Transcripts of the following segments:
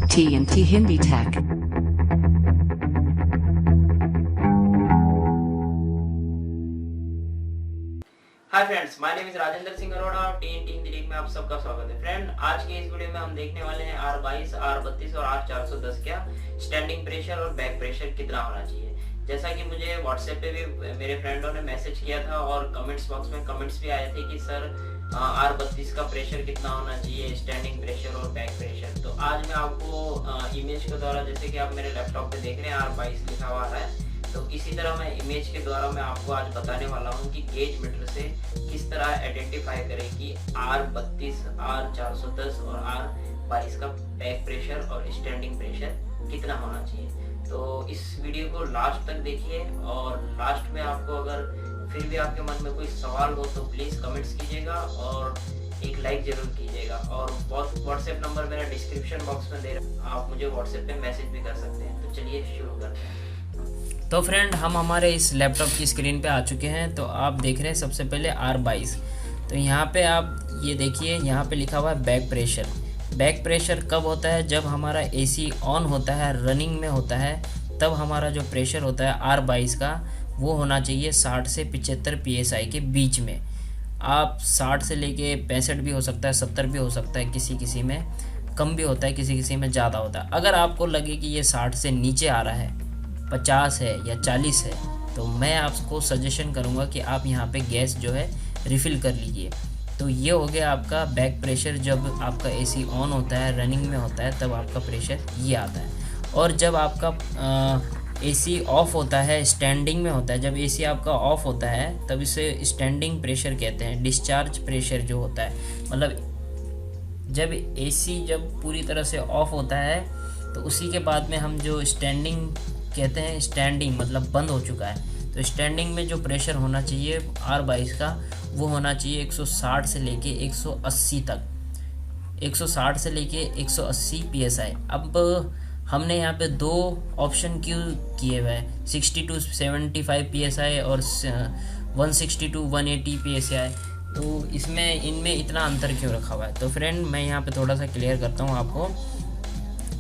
T&T Hindi Tech. Hi friends, my name is Rajendra Singh Arora और T Hindi league में आप सबका स्वागत है। फ्रेंड, आज के इस वीडियो में हम देखने वाले हैं R22, R32 और R410 का स्टैंडिंग प्रेशर और बैक प्रेशर कितना होना चाहिए। जैसा कि मुझे व्हाट्सएप पे भी मेरे फ्रेंडों ने मैसेज किया था और कमेंट्स बॉक्स में कमेंट्स भी आए थे कि सर R32 का प्रेशर कितना होना चाहिए, स्टैंडिंग प्रेशर और बैक प्रेशर। तो आज मैं आपको इमेज के द्वारा, जैसे कि आप मेरे लैपटॉप पे देख रहे हैं R22 लिखा हुआ है, तो इसी तरह मैं इमेज के द्वारा मैं आपको आज बताने वाला हूँ कि गेज मीटर से किस तरह आइडेंटिफाई करें कि R32, R410 और R22 का बैक प्रेशर और स्टैंडिंग प्रेशर कितना होना चाहिए। तो इस वीडियो को लास्ट तक देखिए और लास्ट में आपको अगर फिर भी आपके मन में कोई सवाल हो तो प्लीज़ कमेंट्स कीजिएगा और एक लाइक जरूर कीजिएगा। और व्हाट्सएप नंबर मेरा डिस्क्रिप्शन बॉक्स में दे रहा, आप मुझे व्हाट्सएप पे मैसेज भी कर सकते हैं। तो चलिए शुरू करते हैं। तो फ्रेंड, हम हमारे इस लैपटॉप की स्क्रीन पे आ चुके हैं। तो आप देख रहे हैं सबसे पहले R22। तो यहाँ पे आप ये देखिए, यहाँ पे लिखा हुआ है बैक प्रेशर। बैक प्रेशर कब होता है? जब हमारा AC ऑन होता है, रनिंग में होता है, तब हमारा जो प्रेशर होता है R22 का वो होना चाहिए 60 से 75 PSI के बीच में। आप 60 से लेके 65 भी हो सकता है, 70 भी हो सकता है, किसी में कम भी होता है, किसी में ज़्यादा होता है। अगर आपको लगे कि ये 60 से नीचे आ रहा है, 50 है या 40 है, तो मैं आपको सजेशन करूंगा कि आप यहाँ पे गैस जो है रिफ़िल कर लीजिए। तो ये हो गया आपका बैक प्रेशर। जब आपका AC ऑन होता है, रनिंग में होता है, तब आपका प्रेशर ये आता है। और जब आपका AC ऑफ होता है, स्टैंडिंग में होता है, जब AC आपका ऑफ होता है तब इसे स्टैंडिंग प्रेशर कहते हैं। डिस्चार्ज प्रेशर जो होता है, मतलब जब AC जब पूरी तरह से ऑफ होता है तो उसी के बाद में हम जो स्टैंडिंग कहते हैं, स्टैंडिंग मतलब बंद हो चुका है, तो स्टैंडिंग में जो प्रेशर होना चाहिए R22 का वो होना चाहिए 160 से लेके 180 तक, 160 से लेके 180 PSI। अब हमने यहाँ पे दो ऑप्शन क्यों किए हुए हैं, 60 to 75 PSI और 160 to 180 PSI। तो इसमें इनमें इतना अंतर क्यों रखा हुआ है? तो फ्रेंड, मैं यहाँ पे थोड़ा सा क्लियर करता हूँ आपको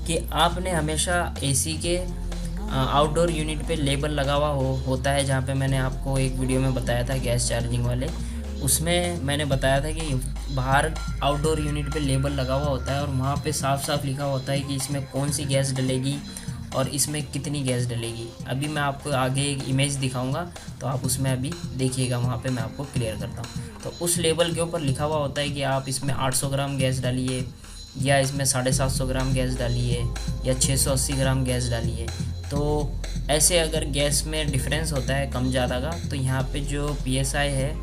कि आपने हमेशा AC के आउटडोर यूनिट पे लेबल लगा हुआ होता है, जहाँ पे मैंने आपको एक वीडियो में बताया था गैस चार्जिंग वाले, उसमें मैंने बताया था कि बाहर आउटडोर यूनिट पे लेबल लगा हुआ होता है और वहाँ पे साफ साफ लिखा होता है कि इसमें कौन सी गैस डलेगी और इसमें कितनी गैस डलेगी। अभी मैं आपको आगे एक इमेज दिखाऊंगा, तो आप उसमें अभी देखिएगा, वहाँ पे मैं आपको क्लियर करता हूँ। तो उस लेबल के ऊपर लिखा हुआ होता है कि आप इसमें 800 ग्राम गैस डालिए, या इसमें 750 ग्राम गैस डालिए, या 680 ग्राम गैस डालिए। तो ऐसे अगर गैस में डिफरेंस होता है कम ज़्यादा का, तो यहाँ पे जो PSI है,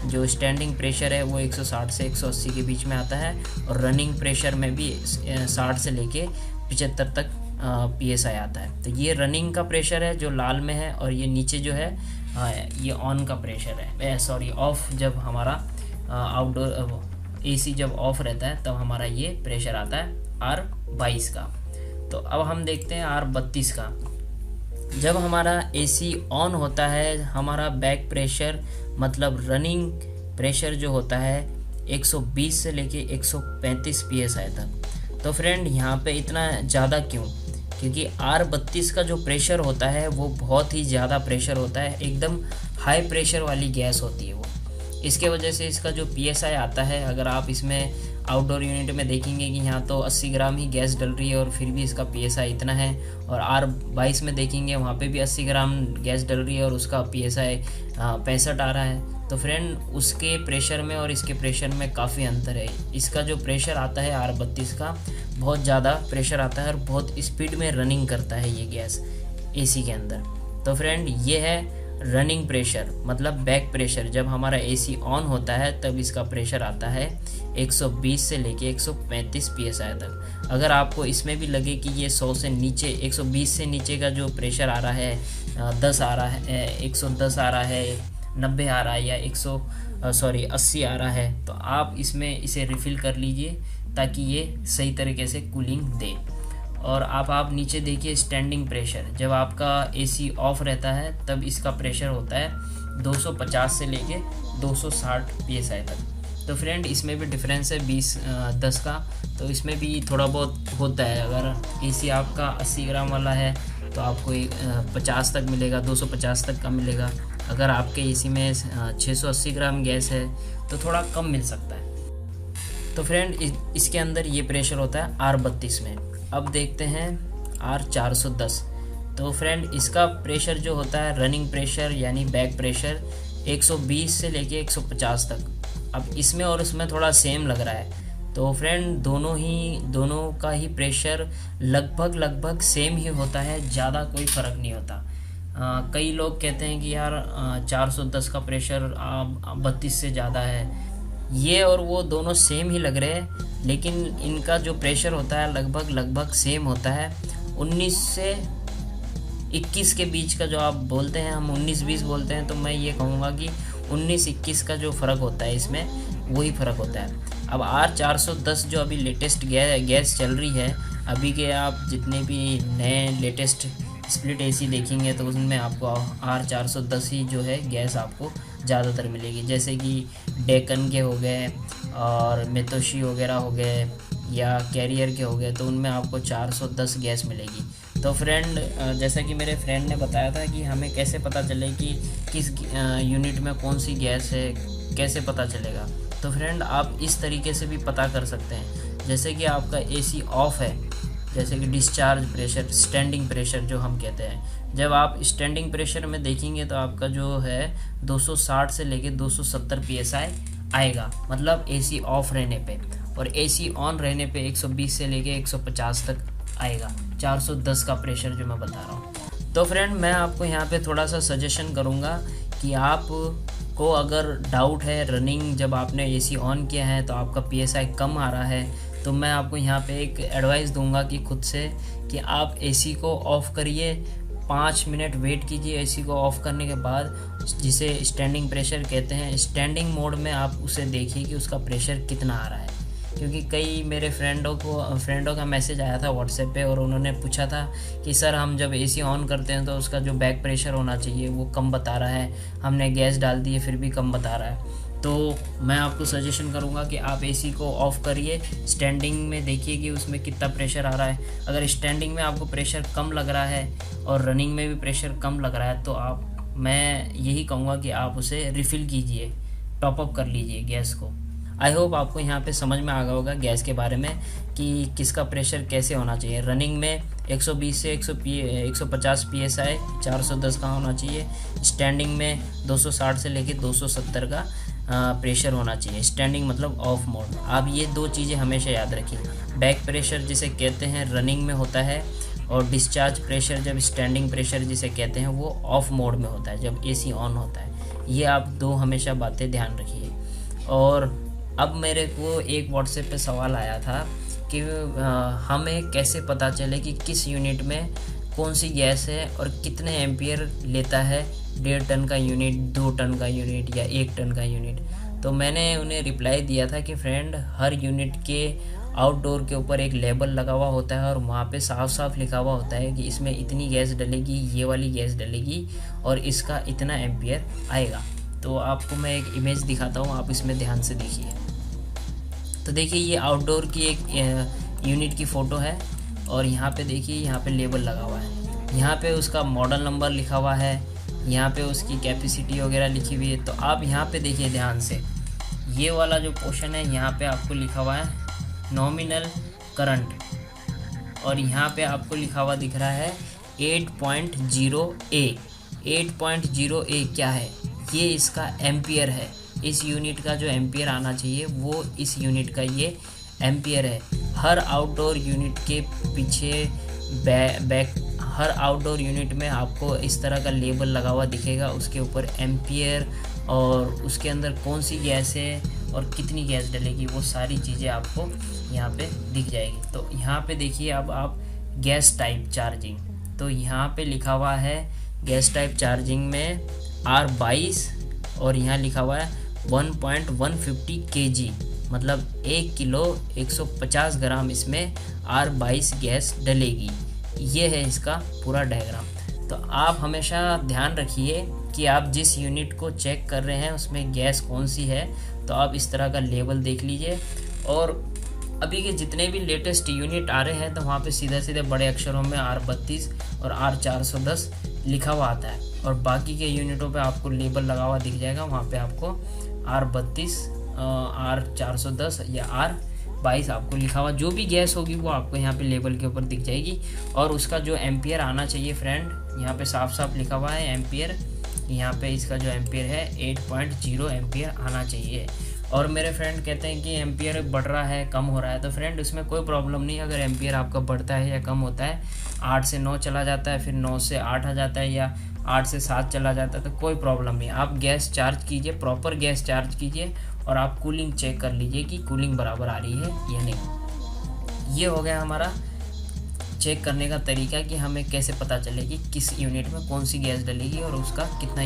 जो स्टैंडिंग प्रेशर है, वो 160 से 180 के बीच में आता है और रनिंग प्रेशर में भी 60 से लेके 75 तक PSI आता है। तो ये रनिंग का प्रेशर है जो लाल में है, और ये नीचे जो है ये ऑन का प्रेशर है, सॉरी ऑफ। जब हमारा आउटडोर AC जब ऑफ रहता है तब हमारा ये प्रेशर आता है R22 का। तो अब हम देखते हैं R32 का। जब हमारा AC ऑन होता है, हमारा बैक प्रेशर मतलब रनिंग प्रेशर जो होता है 120 से लेके 135 PSI तक। तो फ्रेंड, यहाँ पे इतना ज़्यादा क्यों? क्योंकि R32 का जो प्रेशर होता है वो बहुत ही ज़्यादा प्रेशर होता है, एकदम हाई प्रेशर वाली गैस होती है वो। इसके वजह से इसका जो PSI आता है, अगर आप इसमें आउटडोर यूनिट में देखेंगे कि यहाँ तो 80 ग्राम ही गैस डल रही है और फिर भी इसका PSI इतना है, और R22 में देखेंगे वहाँ पे भी 80 ग्राम गैस डल रही है और उसका PSI 65 आ रहा है। तो फ्रेंड, उसके प्रेशर में और इसके प्रेशर में काफ़ी अंतर है। इसका जो प्रेशर आता है R32 का बहुत ज़्यादा प्रेशर आता है और बहुत स्पीड में रनिंग करता है ये गैस AC के अंदर। तो फ्रेंड, ये है रनिंग प्रेशर मतलब बैक प्रेशर। जब हमारा AC ऑन होता है तब इसका प्रेशर आता है 120 से लेके 135 PSI तक। अगर आपको इसमें भी लगे कि ये 100 से नीचे, 120 से नीचे का जो प्रेशर आ रहा है, 10 आ रहा है, 110 आ रहा है, 90 आ रहा है, या 80 आ रहा है, तो आप इसमें इसे रिफ़िल कर लीजिए ताकि ये सही तरीके से कूलिंग दे। और आप नीचे देखिए स्टैंडिंग प्रेशर। जब आपका AC ऑफ रहता है तब इसका प्रेशर होता है 250 से लेके 260 PSI तक। तो फ्रेंड इसमें भी डिफरेंस है 20-10 का, तो इसमें भी थोड़ा बहुत होता है। अगर एसी आपका 80 ग्राम वाला है तो आपको 50 तक मिलेगा, 250 तक का मिलेगा। अगर आपके एसी में 680 ग्राम गैस है तो थोड़ा कम मिल सकता है। तो फ्रेंड इसके अंदर ये प्रेशर होता है R32 में। अब देखते हैं R410। तो फ्रेंड इसका प्रेशर जो होता है रनिंग प्रेशर यानी बैक प्रेशर 120 से लेके 150 तक। अब इसमें और उसमें थोड़ा सेम लग रहा है। तो फ्रेंड दोनों का ही प्रेशर लगभग सेम ही होता है, ज़्यादा कोई फ़र्क नहीं होता। कई लोग कहते हैं कि यार 410 का प्रेशर 32 से ज़्यादा है। ये और वो दोनों सेम ही लग रहे हैं, लेकिन इनका जो प्रेशर होता है लगभग सेम होता है। 19 से 21 के बीच का जो आप बोलते हैं, हम 19-20 बोलते हैं, तो मैं ये कहूँगा कि 19-21 का जो फ़र्क होता है इसमें वही फ़र्क होता है। अब R410 जो अभी लेटेस्ट गैस चल रही है, अभी के आप जितने भी नए लेटेस्ट स्प्लिट एसी देखेंगे तो उसमें आपको R410 ही जो है गैस आपको ज़्यादातर मिलेगी। जैसे कि डेकन के हो गए और मित्सुबिशी वगैरह हो गए या कैरियर के हो गए, तो उनमें आपको 410 गैस मिलेगी। तो फ्रेंड जैसा कि मेरे फ्रेंड ने बताया था कि हमें कैसे पता चले कि किस यूनिट में कौन सी गैस है, कैसे पता चलेगा। तो फ्रेंड आप इस तरीके से भी पता कर सकते हैं। जैसे कि आपका एसी ऑफ है, जैसे कि डिस्चार्ज प्रेशर, स्टैंडिंग प्रेशर जो हम कहते हैं, जब आप स्टैंडिंग प्रेशर में देखेंगे तो आपका जो है 260 से लेके 270 PSI आएगा, मतलब एसी ऑफ रहने पे। और एसी ऑन रहने पे 120 से लेके 150 तक आएगा, 410 का प्रेशर जो मैं बता रहा हूँ। तो फ्रेंड मैं आपको यहाँ पे थोड़ा सा सजेशन करूँगा कि आप को अगर डाउट है रनिंग, जब आपने एसी ऑन किया है तो आपका PSI कम आ रहा है, तो मैं आपको यहाँ पे एक एडवाइस दूंगा कि खुद से कि आप एसी को ऑफ़ करिए, 5 मिनट वेट कीजिए। एसी को ऑफ़ करने के बाद, जिसे स्टैंडिंग प्रेशर कहते हैं, स्टैंडिंग मोड में आप उसे देखिए कि उसका प्रेशर कितना आ रहा है। क्योंकि कई मेरे फ्रेंडों का मैसेज आया था व्हाट्सएप पे और उन्होंने पूछा था कि सर हम जब एसी ऑन करते हैं तो उसका जो बैक प्रेशर होना चाहिए वो कम बता रहा है, हमने गैस डाल दी है फिर भी कम बता रहा है। तो मैं आपको सजेशन करूंगा कि आप एसी को ऑफ़ करिए, स्टैंडिंग में देखिए कि उसमें कितना प्रेशर आ रहा है। अगर स्टैंडिंग में आपको प्रेशर कम लग रहा है और रनिंग में भी प्रेशर कम लग रहा है तो मैं यही कहूँगा कि आप उसे रिफ़िल कीजिए, टॉपअप कर लीजिए गैस को। आई होप आपको यहाँ पे समझ में आ गया होगा गैस के बारे में कि किसका प्रेशर कैसे होना चाहिए। रनिंग में 120 से 150 PSI 410 का होना चाहिए। स्टैंडिंग में 260 से लेके 270 का प्रेशर होना चाहिए। स्टैंडिंग मतलब ऑफ मोड। आप ये 2 चीज़ें हमेशा याद रखिए। बैक प्रेशर जिसे कहते हैं रनिंग में होता है, और डिस्चार्ज प्रेशर जब स्टैंडिंग प्रेशर जिसे कहते हैं वो ऑफ मोड में होता है, जब एसी ऑन होता है। ये आप 2 हमेशा बातें ध्यान रखिए। और अब मेरे को एक व्हाट्सएप पे सवाल आया था कि हमें कैसे पता चले कि किस यूनिट में कौन सी गैस है और कितने एम्पियर लेता है, 1.5 टन का यूनिट, 2 टन का यूनिट या 1 टन का यूनिट। तो मैंने उन्हें रिप्लाई दिया था कि फ्रेंड हर यूनिट के आउटडोर के ऊपर एक लेबल लगा हुआ होता है और वहाँ पे साफ साफ लिखा हुआ होता है कि इसमें इतनी गैस डलेगी, ये वाली गैस डलेगी और इसका इतना एम्पियर आएगा। तो आपको मैं एक इमेज दिखाता हूँ, आप इसमें ध्यान से देखिए। तो देखिए ये आउटडोर की एक यूनिट की फ़ोटो है और यहाँ पे देखिए यहाँ पे लेबल लगा हुआ है, यहाँ पे उसका मॉडल नंबर लिखा हुआ है, यहाँ पे उसकी कैपेसिटी वगैरह लिखी हुई है। तो आप यहाँ पे देखिए ध्यान से, ये वाला जो पोर्शन है यहाँ पे आपको लिखा हुआ है नॉमिनल करंट, और यहाँ पे आपको लिखा हुआ दिख रहा है 8.0A। 8.0A क्या है? ये इसका एम्पियर है। इस यूनिट का जो एम्पियर आना चाहिए वो इस यूनिट का ये एम्पियर है। हर आउटडोर यूनिट के पीछे हर आउटडोर यूनिट में आपको इस तरह का लेबल लगा हुआ दिखेगा, उसके ऊपर एम्पियर और उसके अंदर कौन सी गैस है और कितनी गैस डलेगी, वो सारी चीज़ें आपको यहाँ पे दिख जाएगी। तो यहाँ पे देखिए अब आप गैस टाइप चार्जिंग, तो यहाँ पे लिखा हुआ है गैस टाइप चार्जिंग में R22 और यहाँ लिखा हुआ है 1.150 kg, मतलब 1 किलो 150 ग्राम इसमें R22 गैस डलेगी। ये है इसका पूरा डायग्राम। तो आप हमेशा ध्यान रखिए कि आप जिस यूनिट को चेक कर रहे हैं उसमें गैस कौन सी है, तो आप इस तरह का लेवल देख लीजिए। और अभी के जितने भी लेटेस्ट यूनिट आ रहे हैं तो वहाँ पे सीधे सीधे बड़े अक्षरों में R32 और R410 लिखा हुआ आता है, और बाकी के यूनिटों पे आपको लेबल लगा हुआ दिख जाएगा। वहाँ पे आपको R32, R410 या R22 आपको लिखा हुआ जो भी गैस होगी वो आपको यहाँ पे लेबल के ऊपर दिख जाएगी। और उसका जो एम्पियर आना चाहिए फ्रेंड, यहाँ पे साफ साफ लिखा हुआ है एम्पियर, यहाँ पे इसका जो एम्पियर है 8.0 एम्पियर आना चाहिए। और मेरे फ्रेंड कहते हैं कि एम्पियर बढ़ रहा है, कम हो रहा है, तो फ्रेंड उसमें कोई प्रॉब्लम नहीं। अगर एम्पियर आपका बढ़ता है या कम होता है, 8 से 9 चला जाता है, फिर 9 से 8 आ जाता है, या 8 से 7 चला जाता है, तो कोई प्रॉब्लम नहीं। आप गैस चार्ज कीजिए, प्रॉपर गैस चार्ज कीजिए, और आप कूलिंग चेक कर लीजिए कि कूलिंग बराबर आ रही है या नहीं। ये हो गया हमारा चेक करने का तरीका कि हमें कैसे पता चले कि किस यूनिट में कौन सी गैस डलेगी और उसका कितना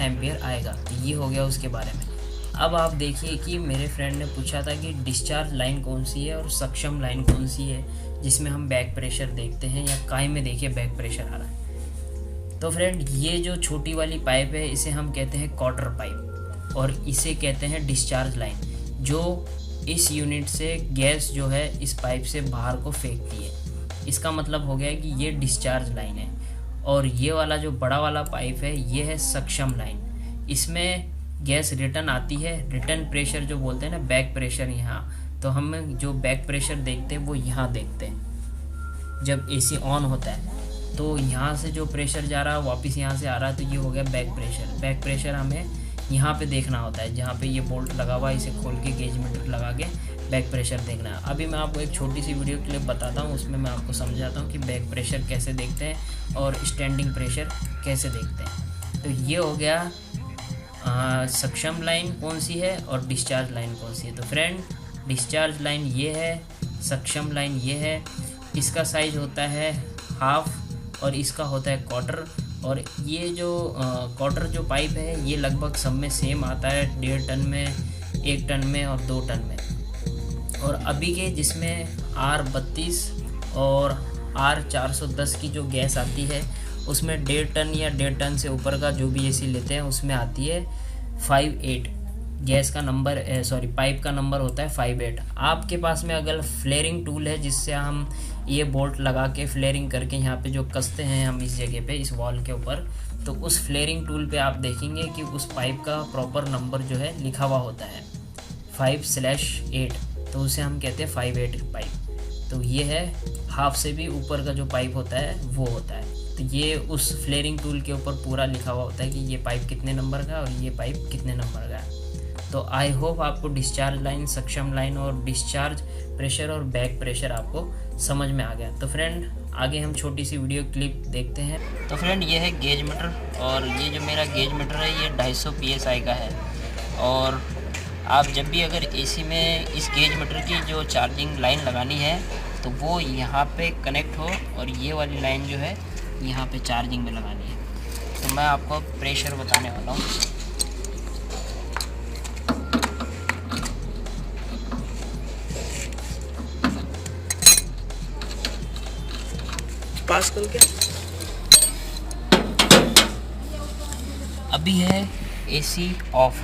एम्पियर आएगा। तो ये हो गया उसके बारे में। अब आप देखिए कि मेरे फ्रेंड ने पूछा था कि डिस्चार्ज लाइन कौन सी है और सक्षम लाइन कौन सी है जिसमें हम बैक प्रेशर देखते हैं, या काय में देखिए बैक प्रेशर आ रहा है। तो फ्रेंड ये जो छोटी वाली पाइप है इसे हम कहते हैं क्वार्टर पाइप, और इसे कहते हैं डिस्चार्ज लाइन, जो इस यूनिट से गैस जो है इस पाइप से बाहर को फेंकती है। इसका मतलब हो गया कि ये डिस्चार्ज लाइन है। और ये वाला जो बड़ा वाला पाइप है ये है सक्षम लाइन। इसमें गैस रिटर्न आती है, रिटर्न प्रेशर जो बोलते हैं ना, बैक प्रेशर। यहाँ तो हम जो बैक प्रेशर देखते हैं वो यहाँ देखते हैं। जब एसी ऑन होता है तो यहाँ से जो प्रेशर जा रहा है वापस यहाँ से आ रहा है, तो ये हो गया बैक प्रेशर। बैक प्रेशर हमें यहाँ पे देखना होता है, जहाँ पे ये बोल्ट लगा हुआ है, इसे खोल के गेज मीटर लगा के बैक प्रेशर देखना है। अभी मैं आपको एक छोटी सी वीडियो क्लिप बताता हूँ, उसमें मैं आपको समझाता हूँ कि बैक प्रेशर कैसे देखते हैं और स्टैंडिंग प्रेशर कैसे देखते हैं। तो ये हो गया सक्षम लाइन कौन सी है और डिस्चार्ज लाइन कौन सी है। तो फ्रेंड डिस्चार्ज लाइन ये है, सक्षम लाइन ये है। इसका साइज होता है हाफ और इसका होता है क्वार्टर। और ये जो क्वार्टर जो पाइप है ये लगभग सब में सेम आता है, 1.5 टन में, 1 टन में और 2 टन में। और अभी के जिसमें R32 और R410 की जो गैस आती है उसमें 1.5 टन या 1.5 टन से ऊपर का जो भी एसी लेते हैं उसमें आती है 58। गैस का नंबर पाइप का नंबर होता है 58। आपके पास में अगर फ्लेयरिंग टूल है जिससे हम ये बोल्ट लगा के फ्लेयरिंग करके यहाँ पे जो कसते हैं हम इस जगह पे, इस वॉल के ऊपर, तो उस फ्लेयरिंग टूल पे आप देखेंगे कि उस पाइप का प्रॉपर नंबर जो है लिखा हुआ होता है 5/8, तो उसे हम कहते हैं 58 पाइप। तो ये है हाफ से भी ऊपर का जो पाइप होता है वो होता है। तो ये उस फ्लेयरिंग टूल के ऊपर पूरा लिखा हुआ होता है कि ये पाइप कितने नंबर का और ये पाइप कितने नंबर का है। तो आई होप आपको डिस्चार्ज लाइन, सक्षम लाइन और डिस्चार्ज प्रेशर और बैक प्रेशर आपको समझ में आ गया। तो फ्रेंड आगे हम छोटी सी वीडियो क्लिप देखते हैं। तो फ्रेंड ये है गेज मीटर, और ये जो मेरा गेज मीटर है ये 250 PSI का है। और आप जब भी अगर एसी में इस गेज मीटर की जो चार्जिंग लाइन लगानी है तो वो यहाँ पे कनेक्ट हो, और ये वाली लाइन जो है यहाँ पे चार्जिंग में लगानी है। तो मैं आपको प्रेशर बताने वाला हूँ। पास करके अभी है एसी ऑफ,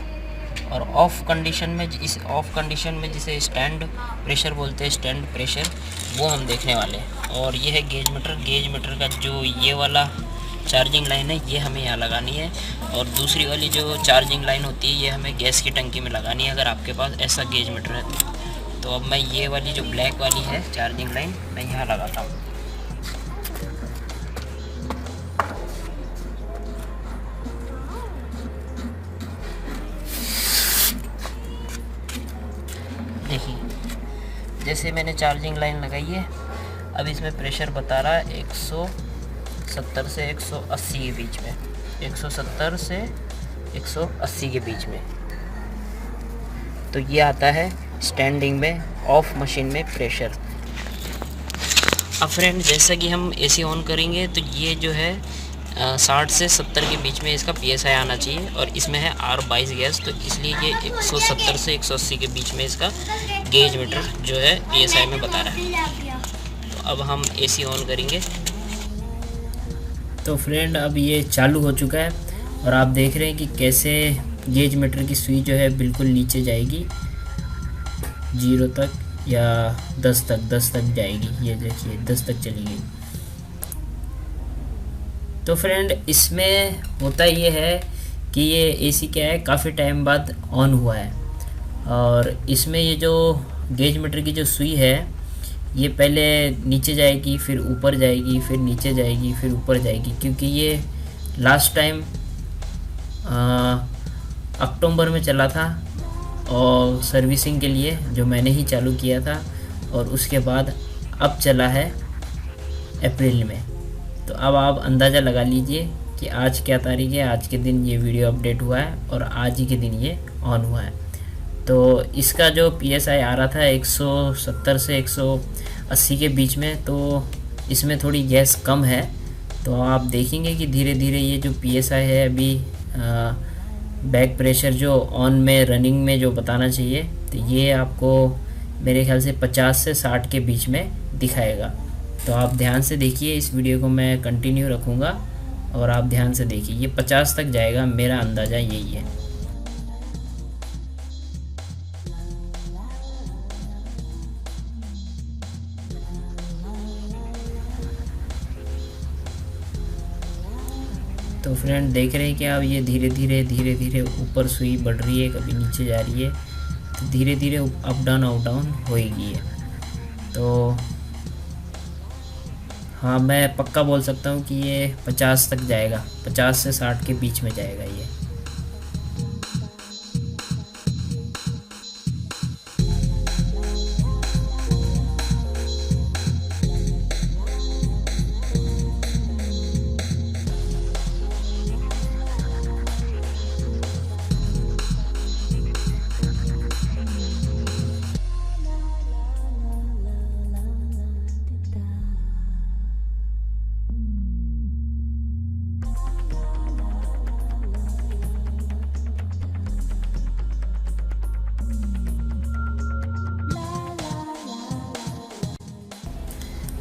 और ऑफ कंडीशन में, इस ऑफ कंडीशन में जिसे स्टैंड प्रेशर बोलते हैं, स्टैंड प्रेशर, वो हम देखने वाले हैं। और ये है गेज मीटर। गेज मीटर का जो ये वाला चार्जिंग लाइन है ये हमें यहाँ लगानी है, और दूसरी वाली जो चार्जिंग लाइन होती है ये हमें गैस की टंकी में लगानी है, अगर आपके पास ऐसा गेज मीटर है। तो अब मैं ये वाली जो ब्लैक वाली है चार्जिंग लाइन मैं यहाँ लगाता हूँ। देखिए जैसे मैंने चार्जिंग लाइन लगाई है, अब इसमें प्रेशर बता रहा है 170 से 180 के बीच में, 170 से 180 के बीच में। तो ये आता है स्टैंडिंग में, ऑफ मशीन में प्रेशर। अब फ्रेंड जैसा कि हम एसी ऑन करेंगे तो ये जो है 60 से 70 के बीच में इसका PSI आना चाहिए, और इसमें है R22 गैस, तो इसलिए ये 170 से 180 के बीच में इसका गेज मीटर जो है PSI में बता रहा है। तो अब हम एसी ऑन करेंगे। तो फ्रेंड अब ये चालू हो चुका है, और आप देख रहे हैं कि कैसे गेज मीटर की सुई जो है बिल्कुल नीचे जाएगी 0 तक या 10 तक जाएगी। ये देखिए 10 तक चली गई। तो फ्रेंड इसमें होता ये है कि ये एसी क्या है, काफ़ी टाइम बाद ऑन हुआ है और इसमें ये जो गेज मीटर की जो सुई है ये पहले नीचे जाएगी, फिर ऊपर जाएगी, फिर नीचे जाएगी, फिर ऊपर जाएगी, क्योंकि ये लास्ट टाइम अक्टूबर में चला था और सर्विसिंग के लिए जो मैंने ही चालू किया था, और उसके बाद अब चला है अप्रैल में। तो अब आप अंदाज़ा लगा लीजिए कि आज क्या तारीख है। आज के दिन ये वीडियो अपडेट हुआ है और आज ही के दिन ये ऑन हुआ है। तो इसका जो PSI आ रहा था 170 से 180 के बीच में, तो इसमें थोड़ी गैस कम है। तो आप देखेंगे कि धीरे धीरे ये जो PSI है अभी बैक प्रेशर जो ऑन में रनिंग में जो बताना चाहिए, तो ये आपको मेरे ख्याल से 50 से 60 के बीच में दिखाएगा। तो आप ध्यान से देखिए, इस वीडियो को मैं कंटिन्यू रखूँगा और आप ध्यान से देखिए, ये 50 तक जाएगा, मेरा अंदाज़ा यही है। तो फ्रेंड देख रहे हैं कि अब ये धीरे धीरे ऊपर सुई बढ़ रही है, कभी नीचे जा रही है, तो धीरे धीरे अप डाउन होएगी है। तो हाँ, मैं पक्का बोल सकता हूँ कि ये 50 तक जाएगा, 50 से 60 के बीच में जाएगा ये।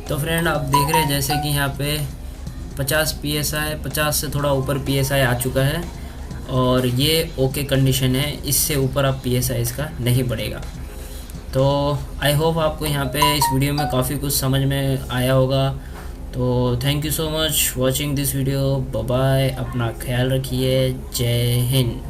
तो फ्रेंड आप देख रहे हैं जैसे कि यहाँ पे 50 PSI, 50 से थोड़ा ऊपर PSI आ चुका है और ये ओके कंडीशन है। इससे ऊपर अब PSI इसका नहीं बढ़ेगा। तो आई होप आपको यहाँ पे इस वीडियो में काफ़ी कुछ समझ में आया होगा। तो thank you so much watching this video. Bye bye, अपना ख्याल रखिए। जय हिंद।